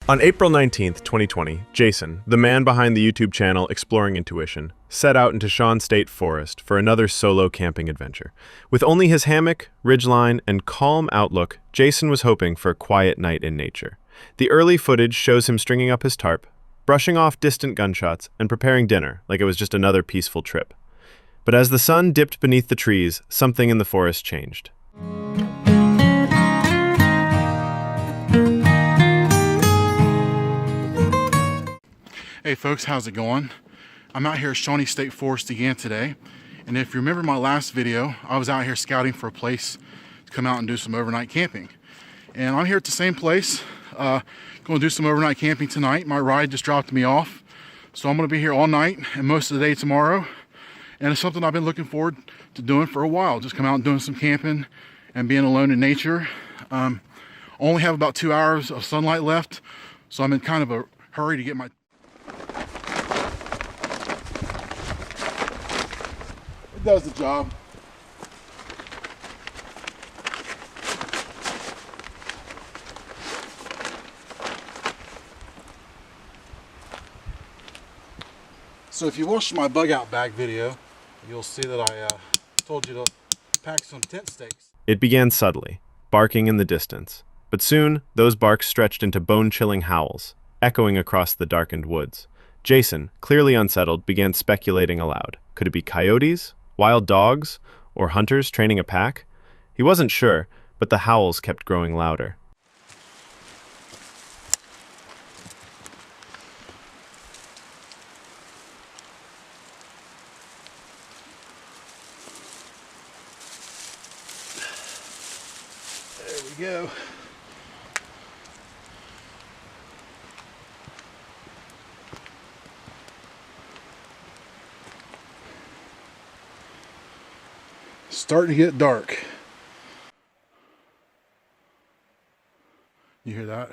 On April 19th, 2020, Jason, the man behind the YouTube channel Exploring Intuition, set out into Shaun State Forest for another solo camping adventure. With only his hammock, ridgeline, and calm outlook, Jason was hoping for a quiet night in nature. The early footage shows him stringing up his tarp, brushing off distant gunshots, and preparing dinner like it was just another peaceful trip. But as the sun dipped beneath the trees, something in the forest changed. Hey folks, how's it going? I'm out here at Shaun State Forest again today, and if you remember my last video, I was out here scouting for a place to come out and do some overnight camping. And I'm here at the same place, going to do some overnight camping tonight. My ride just dropped me off, so I'm going to be here all night and most of the day tomorrow. And it's something I've been looking forward to doing for a while, just come out and doing some camping and being alone in nature. Only have about 2 hours of sunlight left, so I'm in kind of a hurry to get my... It does the job. So if you watched my bug out bag video, you'll see that I told you to pack some tent stakes. It began subtly, barking in the distance, but soon those barks stretched into bone-chilling howls, echoing across the darkened woods. Jason, clearly unsettled, began speculating aloud. Could it be coyotes, wild dogs, or hunters training a pack? He wasn't sure, but the howls kept growing louder. There we go. Starting to get dark. You hear that?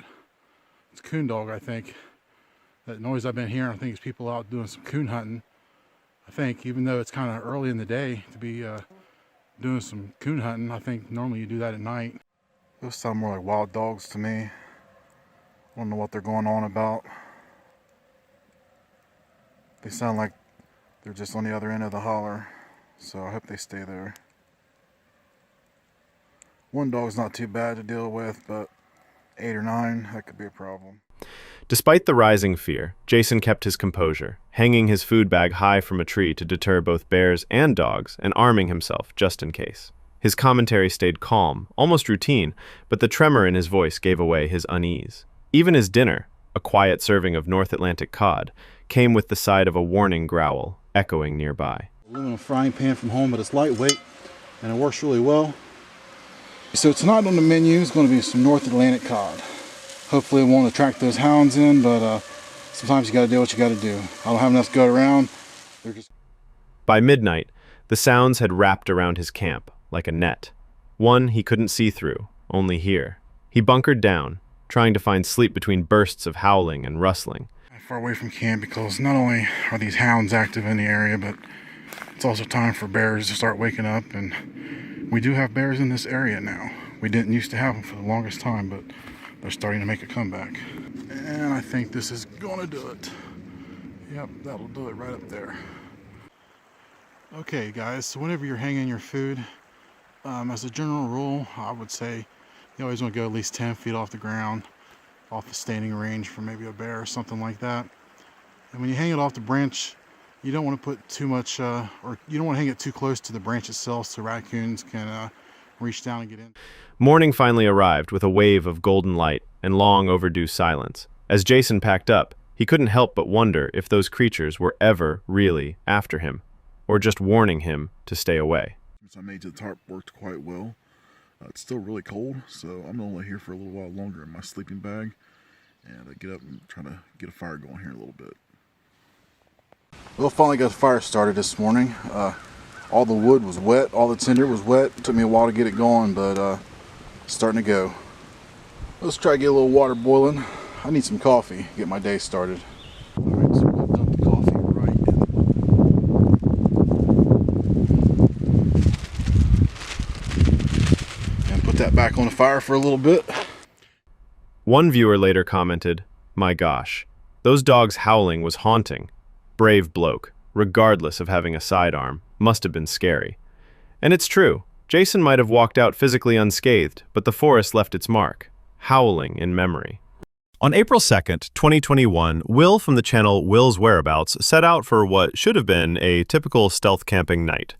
It's a coon dog, I think. That noise I've been hearing, I think it's people out doing some coon hunting. I think, even though it's kind of early in the day to be doing some coon hunting, I think normally you do that at night. Those sound more like wild dogs to me. I don't know what they're going on about. They sound like they're just on the other end of the holler, so I hope they stay there. One dog's not too bad to deal with, but 8 or 9, that could be a problem. Despite the rising fear, Jason kept his composure, hanging his food bag high from a tree to deter both bears and dogs, and arming himself just in case. His commentary stayed calm, almost routine, but the tremor in his voice gave away his unease. Even his dinner, a quiet serving of North Atlantic cod, came with the side of a warning growl, echoing nearby. Aluminum frying pan from home, but it's lightweight, and it works really well. So tonight on the menu is going to be some North Atlantic cod. Hopefully it won't attract those hounds in, but sometimes you got to do what you got to do. I don't have enough to go around. By midnight, the sounds had wrapped around his camp like a net. One he couldn't see through, only hear. He bunkered down, trying to find sleep between bursts of howling and rustling. I'm far away from camp because not only are these hounds active in the area, but it's also time for bears to start waking up, and we do have bears in this area now. We didn't used to have them for the longest time, but they're starting to make a comeback. And I think this is gonna do it. Yep, that'll do it right up there. Okay guys, so whenever you're hanging your food, as a general rule, I would say you always want to go at least 10 feet off the ground, off the standing range for maybe a bear or something like that. And when you hang it off the branch, you don't want to put too much, or you don't want to hang it too close to the branch itself so raccoons can reach down and get in. Morning finally arrived with a wave of golden light and long overdue silence. As Jason packed up, he couldn't help but wonder if those creatures were ever really after him, or just warning him to stay away. I made the tarp worked quite well. It's still really cold, so I'm gonna lay here for a little while longer in my sleeping bag and get up and try to get a fire going here in a little bit. Well, finally got the fire started this morning. All the wood was wet, all the tinder was wet. It took me a while to get it going, but it's starting to go. Let's try to get a little water boiling. I need some coffee, get my day started. All right, so we'll dump the coffee right in the and put that back on the fire for a little bit. One viewer later commented, My gosh, those dogs howling was haunting. Brave bloke, regardless of having a sidearm, must have been scary. And it's true, Jason might have walked out physically unscathed, but the forest left its mark, howling in memory. On April 2nd, 2021, Will from the channel Will's Whereabouts set out for what should have been a typical stealth camping night.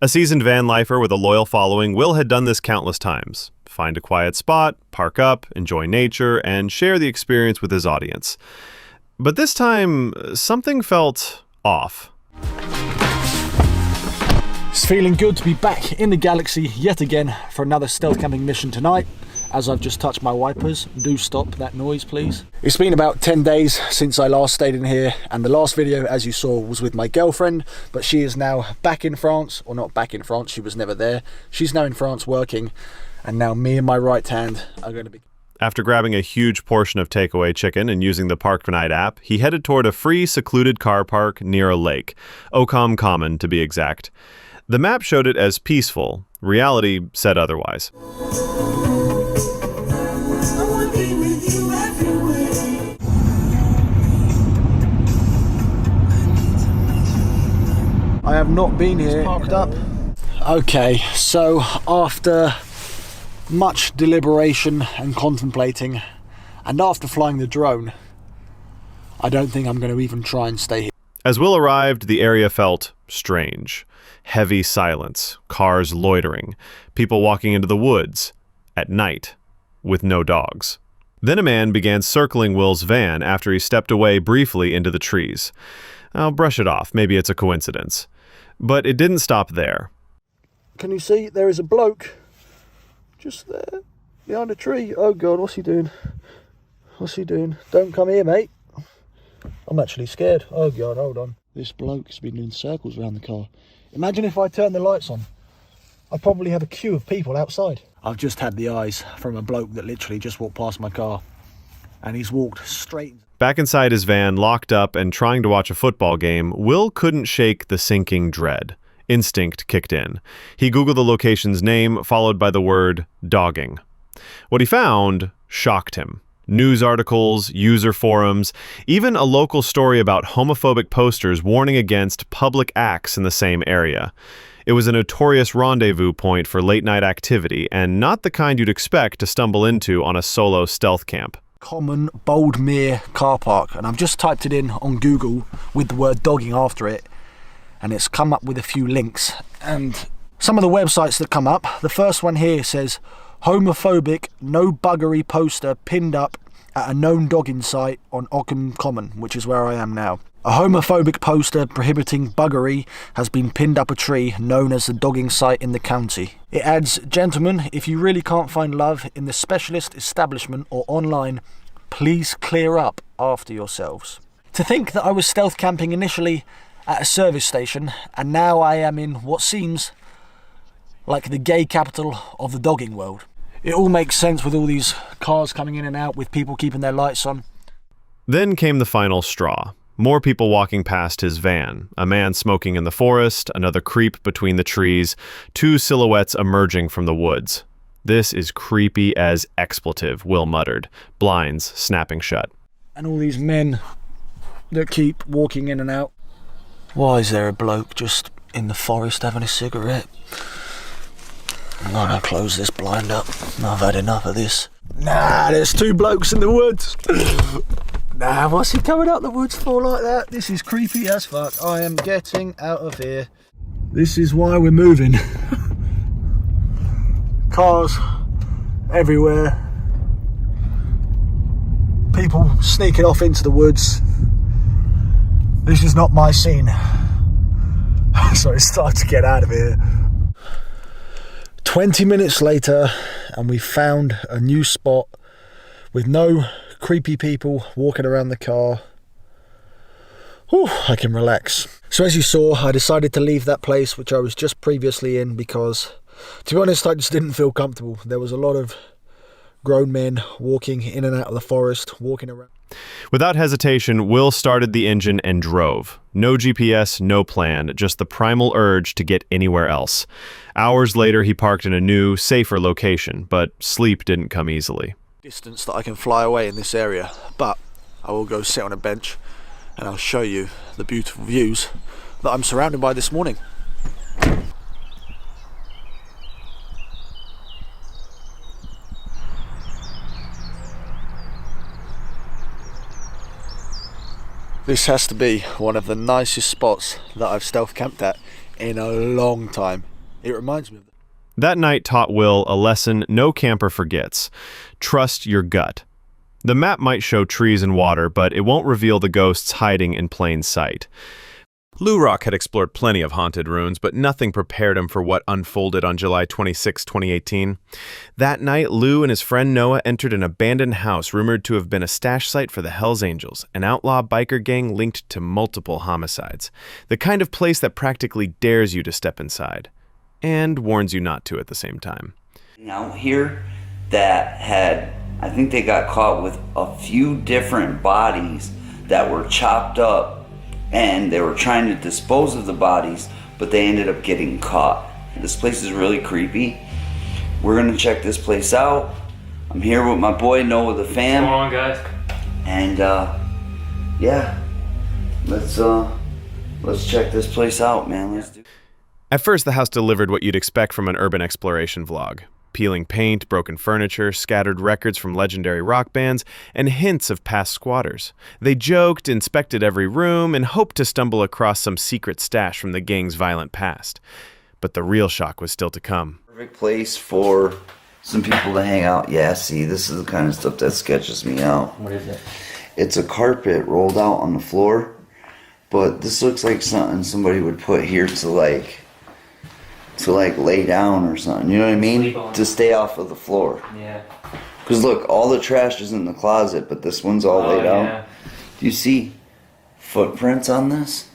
A seasoned van lifer with a loyal following, Will had done this countless times. Find a quiet spot, park up, enjoy nature, and share the experience with his audience. But this time, something felt off. It's feeling good to be back in the galaxy yet again for another stealth camping mission tonight. As I've just touched my wipers, do stop that noise please. It's been about 10 days since I last stayed in here, and the last video, as you saw, was with my girlfriend, but she is now back in France, or not back in France, she was never there. She's now in France working, and now me and my right hand are going to be... After grabbing a huge portion of takeaway chicken and using the Park Night app, he headed toward a free, secluded car park near a lake, Ocom Common to be exact. The map showed it as peaceful. Reality said otherwise. I have not been here. It's parked up. Okay, so after much deliberation and contemplating, and after flying the drone, I don't think I'm going to even try and stay here. As Will arrived, the area felt strange. Heavy silence, cars loitering, people walking into the woods at night with no dogs. Then a man began circling Will's van after he stepped away briefly into the trees. I'll brush it off, maybe it's a coincidence. But it didn't stop there. Can you see? There is a bloke just there behind a tree. Oh God, what's he doing? What's he doing? Don't come here, mate. I'm actually scared. Oh God, hold on. This bloke's been doing circles around the car. Imagine if I turned the lights on. I'd probably have a queue of people outside. I've just had the eyes from a bloke that literally just walked past my car, and he's walked straight. Back inside his van, locked up and trying to watch a football game, Will couldn't shake the sinking dread. Instinct kicked in. He Googled the location's name, followed by the word dogging. What he found shocked him. News articles, user forums, even a local story about homophobic posters warning against public acts in the same area. It was a notorious rendezvous point for late-night activity, and not the kind you'd expect to stumble into on a solo stealth camp. Common Boldmere car park, and I've just typed it in on Google with the word dogging after it, and it's come up with a few links. And some of the websites that come up, the first one here says homophobic no buggery poster pinned up at a known dogging site on Ockham Common, which is where I am now. A homophobic poster prohibiting buggery has been pinned up a tree known as the dogging site in the county. It adds, gentlemen, if you really can't find love in the specialist establishment or online, please clear up after yourselves. To think that I was stealth camping initially at a service station, and now I am in what seems like the gay capital of the dogging world. It all makes sense with all these cars coming in and out with people keeping their lights on. Then came the final straw. More people walking past his van, a man smoking in the forest, another creep between the trees, two silhouettes emerging from the woods. This is creepy as expletive, Will muttered, blinds snapping shut. And all these men that keep walking in and out. Why is there a bloke just in the forest having a cigarette? I'm gonna close this blind up. I've had enough of this. Nah, there's two blokes in the woods. Nah, what's he coming out the woods for like that? This is creepy as fuck. I am getting out of here. This is why we're moving. Cars everywhere. People sneaking off into the woods. This is not my scene. So it's time to get out of here. 20 minutes later, and we found a new spot with no creepy people walking around the car. Whew, I can relax. So as you saw, I decided to leave that place which I was just previously in because, to be honest, I just didn't feel comfortable. There was a lot of grown men walking in and out of the forest, walking around. Without hesitation, Will started the engine and drove. No GPS, no plan, just the primal urge to get anywhere else. Hours later, he parked in a new, safer location, but sleep didn't come easily. Distance that I can fly away in this area, but I will go sit on a bench and I'll show you the beautiful views that I'm surrounded by this morning. This has to be one of the nicest spots that I've stealth camped at in a long time. It reminds me of That night taught Will a lesson no camper forgets. Trust your gut. The map might show trees and water, but it won't reveal the ghosts hiding in plain sight. Lou Rock had explored plenty of haunted ruins, but nothing prepared him for what unfolded on July 26, 2018. That night, Lou and his friend Noah entered an abandoned house rumored to have been a stash site for the Hells Angels, an outlaw biker gang linked to multiple homicides. The kind of place that practically dares you to step inside, and warns you not to at the same time. Out here that had, I think they got caught with a few different bodies that were chopped up, and they were trying to dispose of the bodies, but they ended up getting caught. This place is really creepy. We're gonna check this place out. I'm here with my boy Noah the fam. Come on, guys. And yeah, let's check this place out, man. Let's do. At first, the house delivered what you'd expect from an urban exploration vlog. Peeling paint, broken furniture, scattered records from legendary rock bands, and hints of past squatters. They joked, inspected every room, and hoped to stumble across some secret stash from the gang's violent past. But the real shock was still to come. Perfect place for some people to hang out. Yeah, see, this is the kind of stuff that sketches me out. What is it? It's a carpet rolled out on the floor, but this looks like something somebody would put here to lay down or something, you know what I mean? To stay off of the floor. Yeah. Because look, all the trash is in the closet, but this one's all laid out. Yeah. Do you see footprints on this?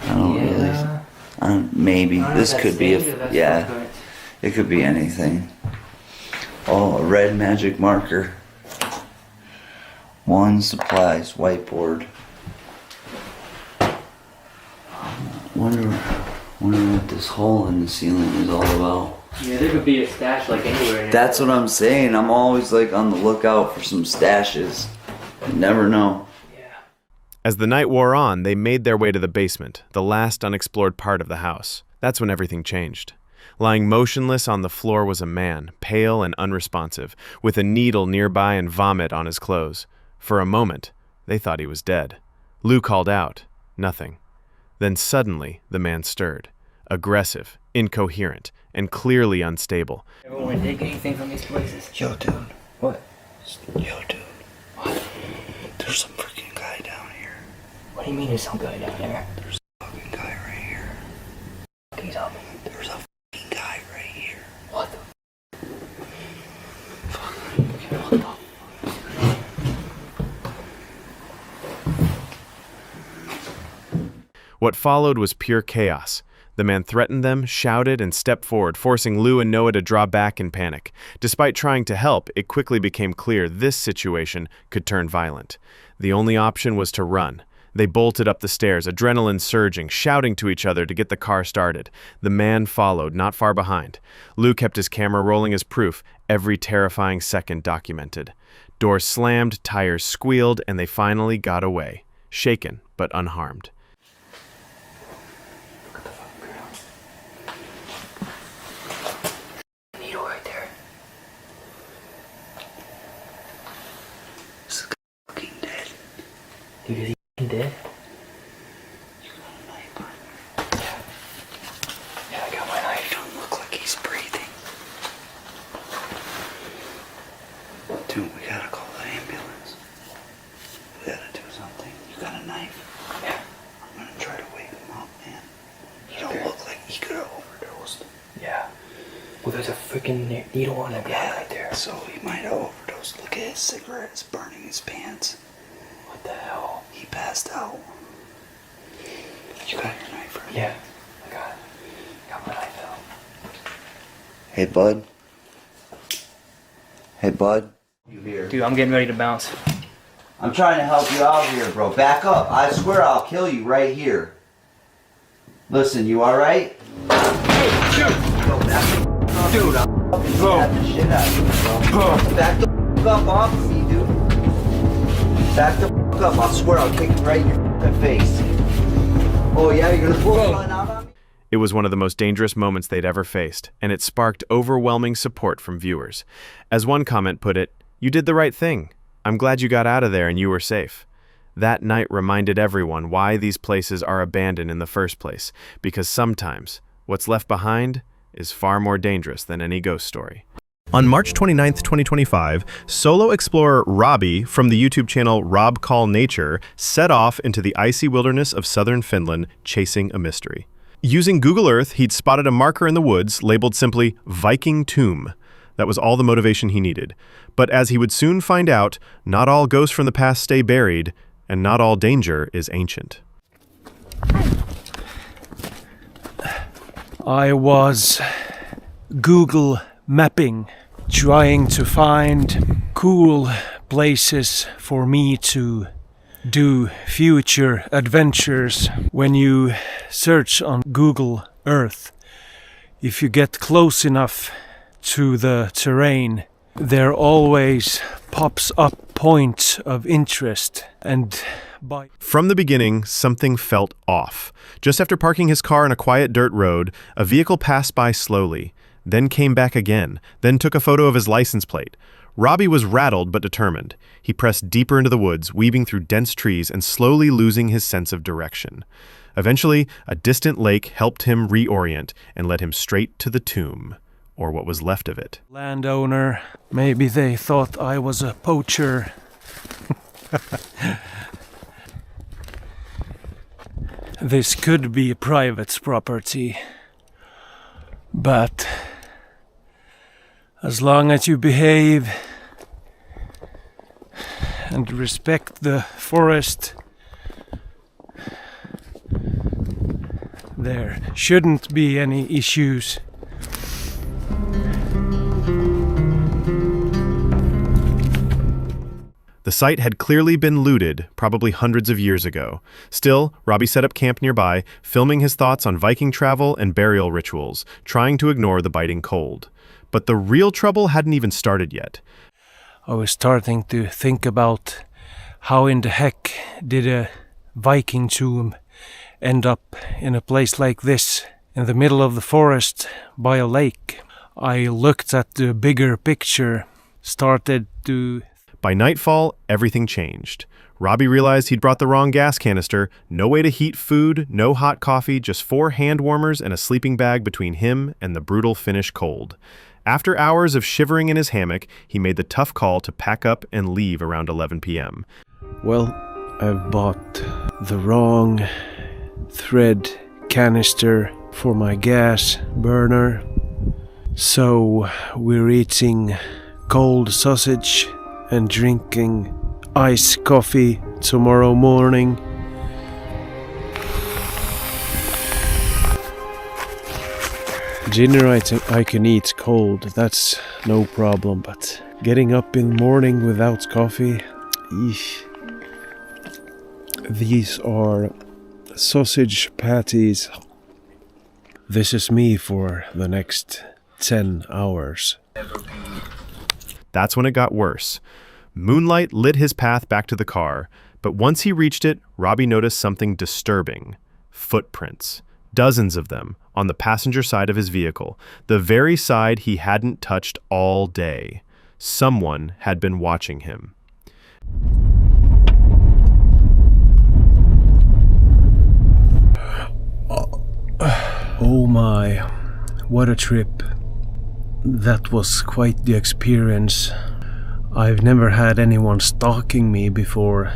I don't really. Maybe. This could be yeah. It could be anything. Oh, a red magic marker. One supplies, whiteboard. Wonder what this hole in the ceiling is all about. Yeah, there could be a stash like anywhere. That's what I'm saying. I'm always like on the lookout for some stashes. You never know. Yeah. As the night wore on, they made their way to the basement, the last unexplored part of the house. That's when everything changed. Lying motionless on the floor was a man, pale and unresponsive, with a needle nearby and vomit on his clothes. For a moment, they thought he was dead. Lou called out. Nothing. Then suddenly, the man stirred. Aggressive, incoherent, and clearly unstable. Everyone would take anything from these places. Yo, dude. What? Yo, dude. What? There's some freaking guy down here. What do you mean there's some guy down there? There's a fucking guy right here. He's up. There's a fucking guy right here. What the? What followed was pure chaos. The man threatened them, shouted, and stepped forward, forcing Lou and Noah to draw back in panic. Despite trying to help, it quickly became clear this situation could turn violent. The only option was to run. They bolted up the stairs, adrenaline surging, shouting to each other to get the car started. The man followed, not far behind. Lou kept his camera rolling as proof, every terrifying second documented. Doors slammed, tires squealed, and they finally got away, shaken but unharmed. Needle right there. This guy fucking dead. Dude, is he dead? You got a knife on you. Yeah, I got my knife. Don't look like he's breathing. Dude, we gotta call the ambulance. We gotta do something. You got a knife? Yeah. I'm gonna try to wake him up, man. He don't look like he could have overdosed. Yeah. Well, there's a freaking needle on the ground right there. So he might have overdosed. Look at his cigarette. It's burning his pants. What the hell? He passed out. You got your knife right? Yeah, I got it. Got my knife out. Hey, bud. Hey, bud. You here? Dude, I'm getting ready to bounce. I'm trying to help you out here, bro. Back up. I swear I'll kill you right here. Listen, you alright? Hey, shoot! Yo, back the up. Dude, I'll fucking stab the shit out of you, bro. Back the up off of me, dude. Back the fuck up. I swear I'll kick you right in your fucking face. Oh yeah, you're gonna pull a gun out on me? It was one of the most dangerous moments they'd ever faced, and it sparked overwhelming support from viewers. As one comment put it, "You did the right thing. I'm glad you got out of there and you were safe." That night reminded everyone why these places are abandoned in the first place, because sometimes what's left behind is far more dangerous than any ghost story. On March 29th, 2025, solo explorer Robbie from the YouTube channel Rob Call Nature set off into the icy wilderness of southern Finland chasing a mystery. Using Google Earth, he'd spotted a marker in the woods labeled simply Viking Tomb. That was all the motivation he needed. But as he would soon find out, not all ghosts from the past stay buried, and not all danger is ancient. I was Google mapping, trying to find cool places for me to do future adventures. When you search on Google Earth, if you get close enough to the terrain, there always pops up points of interest, and From the beginning, something felt off. Just after parking his car on a quiet dirt road, a vehicle passed by slowly, then came back again, then took a photo of his license plate. Robbie was rattled but determined. He pressed deeper into the woods, weaving through dense trees and slowly losing his sense of direction. Eventually, a distant lake helped him reorient and led him straight to the tomb, or what was left of it. Landowner, maybe they thought I was a poacher. This could be private property, but as long as you behave and respect the forest, there shouldn't be any issues. The site had clearly been looted, probably hundreds of years ago. Still, Robbie set up camp nearby, filming his thoughts on Viking travel and burial rituals, trying to ignore the biting cold. But the real trouble hadn't even started yet. I was starting to think about how in the heck did a Viking tomb end up in a place like this, in the middle of the forest by a lake. I looked at the bigger picture, started to... By nightfall, everything changed. Robbie realized he'd brought the wrong gas canister, no way to heat food, no hot coffee, just 4 hand warmers and a sleeping bag between him and the brutal Finnish cold. After hours of shivering in his hammock, he made the tough call to pack up and leave around 11 p.m. Well, I've bought the wrong thread canister for my gas burner. So we're eating cold sausage and drinking iced coffee tomorrow morning. Dinner I can eat cold, that's no problem, but getting up in the morning without coffee, eesh. These are sausage patties. This is me for the next 10 hours. That's when it got worse. Moonlight lit his path back to the car, but once he reached it, Robbie noticed something disturbing. Footprints. Dozens of them, on the passenger side of his vehicle, the very side he hadn't touched all day. Someone had been watching him. Oh my, what a trip. That was quite the experience. I've never had anyone stalking me before.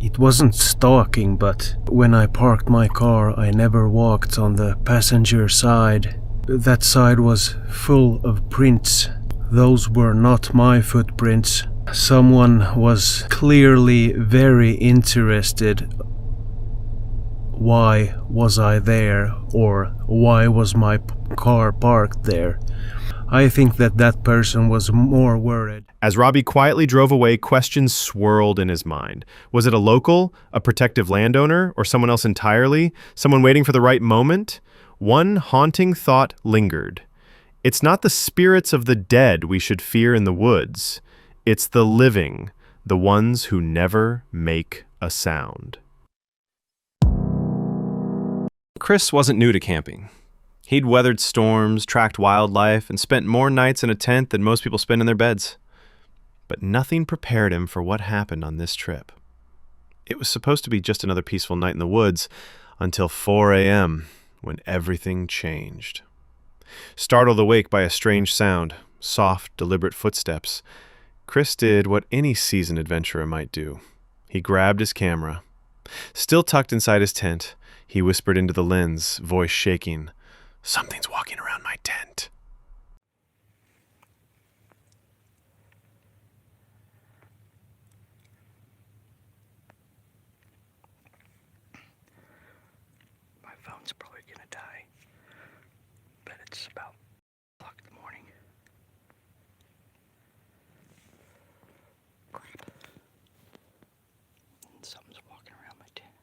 It wasn't stalking, but when I parked my car, I never walked on the passenger side. That side was full of prints. Those were not my footprints. Someone was clearly very interested. Why was I there, or why was my car parked there? I think that person was more worried. As Robbie quietly drove away, questions swirled in his mind. Was it a local, a protective landowner, or someone else entirely? Someone waiting for the right moment? One haunting thought lingered. It's not the spirits of the dead we should fear in the woods. It's the living, The ones who never make a sound. Chris wasn't new to camping. He'd weathered storms, tracked wildlife, and spent more nights in a tent than most people spend in their beds. But nothing prepared him for what happened on this trip. It was supposed to be just another peaceful night in the woods until 4 a.m., when everything changed. Startled awake by a strange sound, soft, deliberate footsteps, Chris did what any seasoned adventurer might do. He grabbed his camera. Still tucked inside his tent, he whispered into the lens, voice shaking, "Something's walking around my tent." My phone's probably gonna die, but it's about o'clock in the morning. Crap. Something's walking around my tent.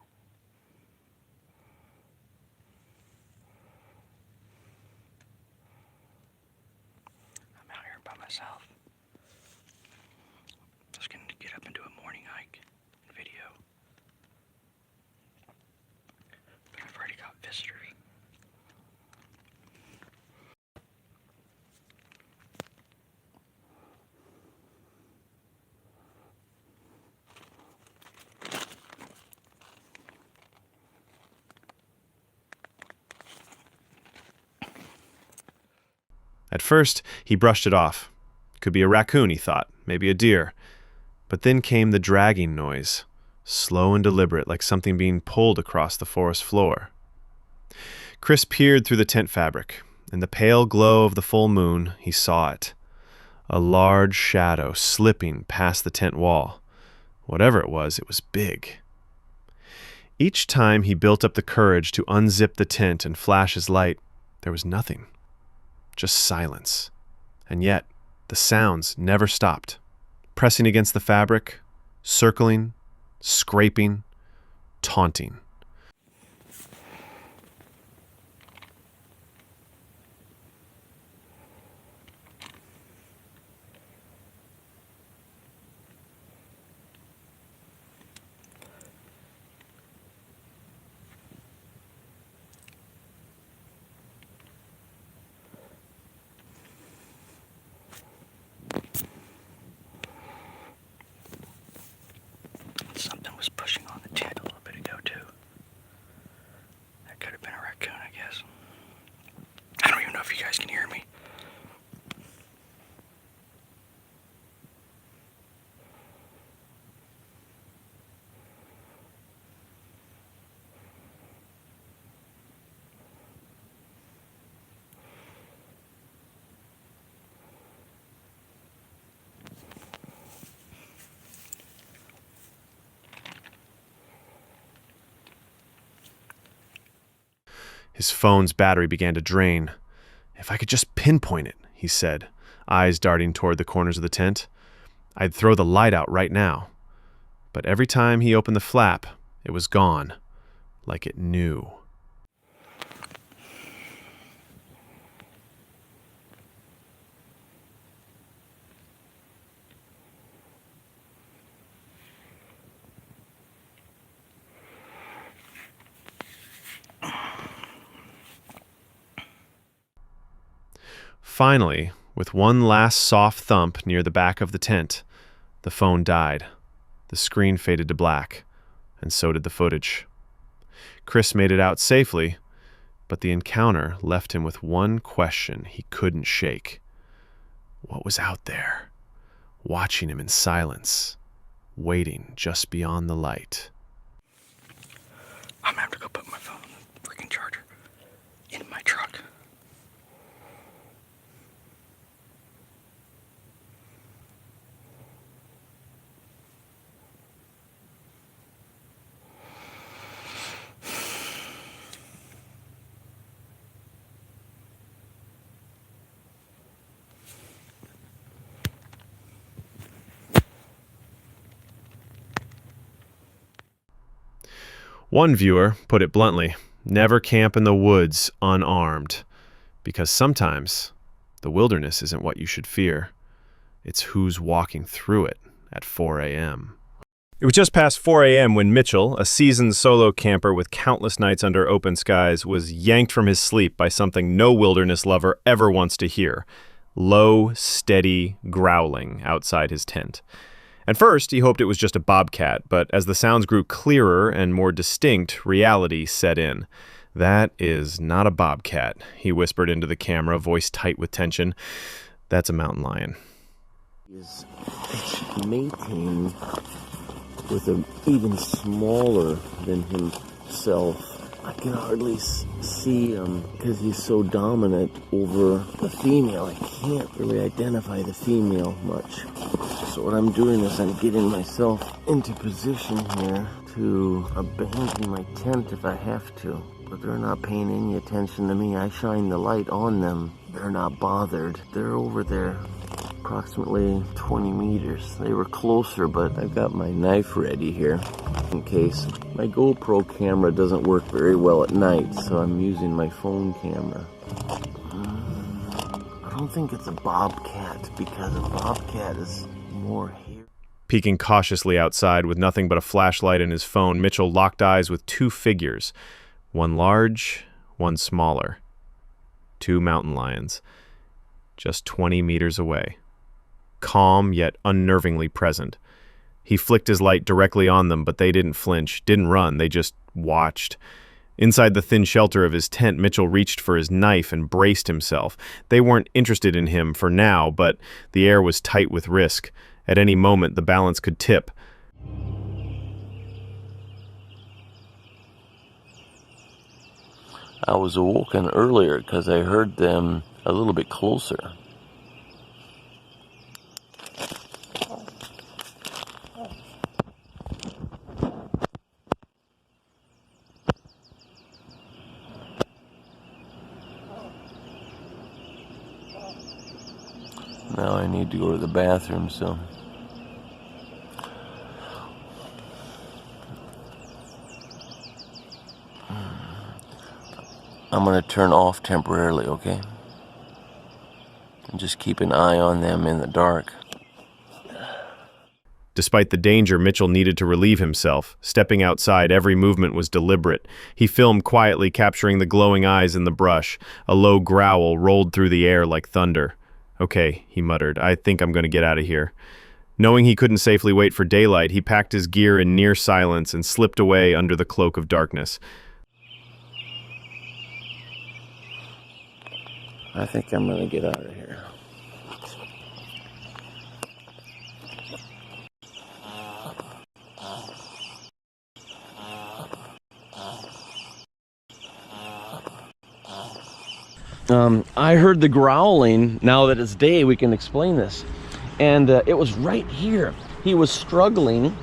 I'm out here by myself. I was gonna get up and do a morning hike and video, but I've already got visitors. At first, he brushed it off. Could be a raccoon, he thought, maybe a deer. But then came the dragging noise, slow and deliberate, like something being pulled across the forest floor. Chris peered through the tent fabric. In the pale glow of the full moon, he saw it. A large shadow slipping past the tent wall. Whatever it was big. Each time he built up the courage to unzip the tent and flash his light, there was nothing. Just silence. And yet, the sounds never stopped. Pressing against the fabric, circling, scraping, taunting. Something was pushing on the tent a little bit ago, too. That could have been a raccoon, I guess. I don't even know if you guys can hear me. His phone's battery began to drain. If I could just pinpoint it, he said, eyes darting toward the corners of the tent. I'd throw the light out right now. But every time he opened the flap, it was gone, like it knew. Finally, with one last soft thump near the back of the tent, the phone died. The screen faded to black, and so did the footage. Chris made it out safely, but the encounter left him with one question he couldn't shake. What was out there, watching him in silence, waiting just beyond the light? I'm gonna have to go put my phone on the freaking charger in my truck. One viewer put it bluntly, never camp in the woods unarmed, because sometimes the wilderness isn't what you should fear. It's who's walking through it at 4 a.m. It was just past 4 a.m. when Mitchell, a seasoned solo camper with countless nights under open skies, was yanked from his sleep by something no wilderness lover ever wants to hear: low, steady growling outside his tent. At first, he hoped it was just a bobcat, but as the sounds grew clearer and more distinct, reality set in. "That is not a bobcat," he whispered into the camera, voice tight with tension. "That's a mountain lion." Is mating with an even smaller than himself. I can hardly see him because he's so dominant over the female. I can't really identify the female much. So what I'm doing is I'm getting myself into position here to abandon my tent if I have to. But they're not paying any attention to me. I shine the light on them. They're not bothered. They're over there, approximately 20 meters. They were closer, but I've got my knife ready here in case. My GoPro camera doesn't work very well at night, so I'm using my phone camera. I don't think it's a bobcat because a bobcat is more hairy. Peeking cautiously outside with nothing but a flashlight and his phone, Mitchell locked eyes with two figures. One large, one smaller. Two mountain lions, just 20 meters away. Calm yet unnervingly present. He flicked his light directly on them, but they didn't flinch, didn't run, they just watched. Inside the thin shelter of his tent, Mitchell reached for his knife and braced himself. They weren't interested in him for now, but the air was tight with risk. At any moment, the balance could tip. I was awoken earlier because I heard them a little bit closer. Now I need to go to the bathroom, so I'm going to turn off temporarily, okay? And just keep an eye on them in the dark. Despite the danger, Mitchell needed to relieve himself. Stepping outside, every movement was deliberate. He filmed quietly, capturing the glowing eyes in the brush. A low growl rolled through the air like thunder. "Okay," he muttered, "I think I'm going to get out of here." Knowing he couldn't safely wait for daylight, he packed his gear in near silence and slipped away under the cloak of darkness. I think I'm going to get out of here. I heard the growling. Now that it's day, we can explain this. And it was right here. He was struggling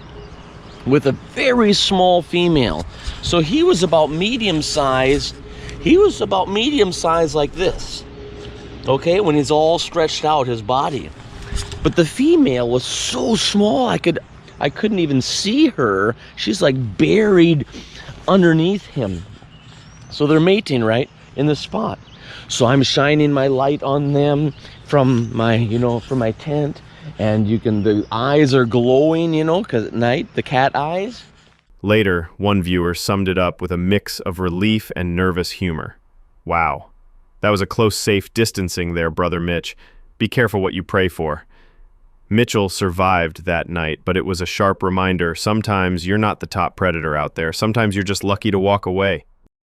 with a very small female. So he was about medium sized. He was about medium sized like this. Okay, when he's all stretched out, his body. But the female was so small, I couldn't even see her. She's like buried underneath him. So they're mating right in this spot. So I'm shining my light on them from my, from my tent, and the eyes are glowing, because at night, the cat eyes. Later, one viewer summed it up with a mix of relief and nervous humor. "Wow. That was a close, safe distancing there, Brother Mitch. Be careful what you pray for." Mitchell survived that night, but it was a sharp reminder. Sometimes you're not the top predator out there. Sometimes you're just lucky to walk away.